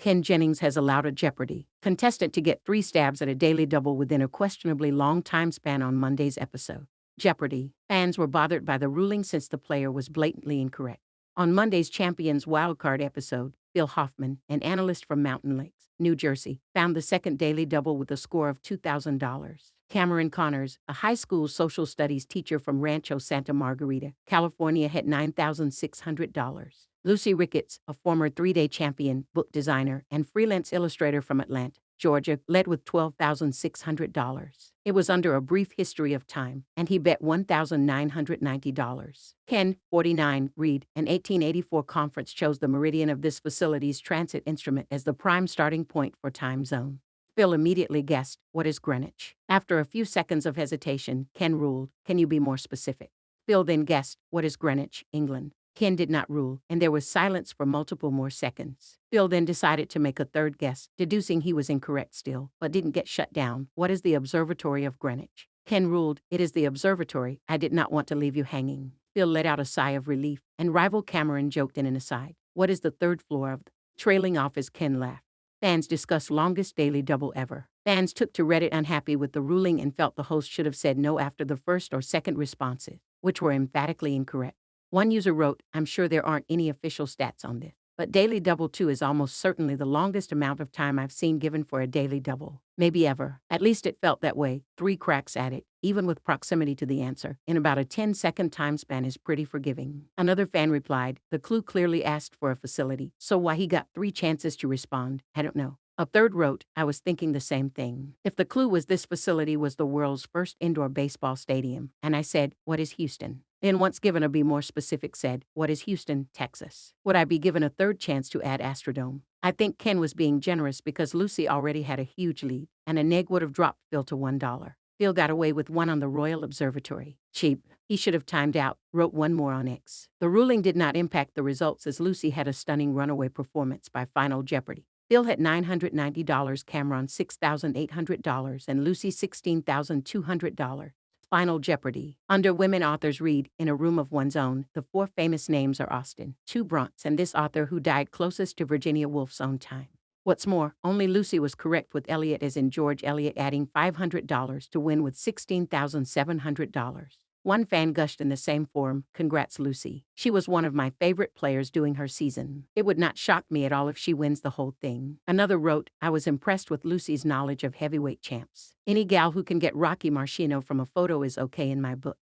Ken Jennings has allowed a Jeopardy contestant to get 3 stabs at a daily double within a questionably long time span on Monday's episode. Jeopardy! Fans were bothered by the ruling since the player was blatantly incorrect. On Monday's Champions Wildcard episode, Bill Hoffman, an analyst from Mountain Lakes, New Jersey, found the second daily double with a score of $2,000. Cameron Connors, a high school social studies teacher from Rancho Santa Margarita, California, had $9,600. Lucy Ricketts, a former 3-day champion, book designer, and freelance illustrator from Atlanta, Georgia, led with $12,600. It was under a brief history of time, and he bet $1,990. Ken, 49, Reed, an 1884 conference chose the meridian of this facility's transit instrument as the prime starting point for time zone. Phil immediately guessed, "What is Greenwich?" After a few seconds of hesitation, Ken ruled, "Can you be more specific?" Phil then guessed, "What is Greenwich, England?" Ken did not rule, and there was silence for multiple more seconds. Phil then decided to make a third guess, deducing he was incorrect still, but didn't get shut down. "What is the Observatory of Greenwich?" Ken ruled, "It is the observatory. I did not want to leave you hanging." Phil let out a sigh of relief, and rival Cameron joked in an aside, "What is the third floor of the?" Trailing off as Ken laughed. Fans discussed longest daily double ever. Fans took to Reddit unhappy with the ruling and felt the host should have said no after the first or second responses, which were emphatically incorrect. One user wrote, "I'm sure there aren't any official stats on this, but daily double 2 is almost certainly the longest amount of time I've seen given for a daily double. Maybe ever. At least it felt that way. 3 cracks at it, even with proximity to the answer, in about a 10-second time span is pretty forgiving." Another fan replied, "The clue clearly asked for a facility, so why he got 3 chances to respond, I don't know." A third wrote, "I was thinking the same thing. If the clue was this facility was the world's first indoor baseball stadium, and I said, 'What is Houston?' Then once given a be more specific said, 'What is Houston, Texas?' Would I be given a third chance to add Astrodome?" I think Ken was being generous because Lucy already had a huge lead, and a neg would have dropped Phil to $1. Phil got away with 1 on the Royal Observatory. Cheap. He should have timed out, wrote one more on X. The ruling did not impact the results as Lucy had a stunning runaway performance by Final Jeopardy! Phil had $990, Cameron $6,800, and Lucy $16,200. Final Jeopardy! Under women authors read, "In a room of one's own, the 4 famous names are Austen, 2 Brontes, and this author who died closest to Virginia Woolf's own time." What's more, only Lucy was correct with Eliot as in George Eliot adding $500 to win with $16,700. One fan gushed in the same forum, "Congrats, Lucy. She was one of my favorite players doing her season. It would not shock me at all if she wins the whole thing." Another wrote, "I was impressed with Lucy's knowledge of heavyweight champs. Any gal who can get Rocky Marciano from a photo is okay in my book."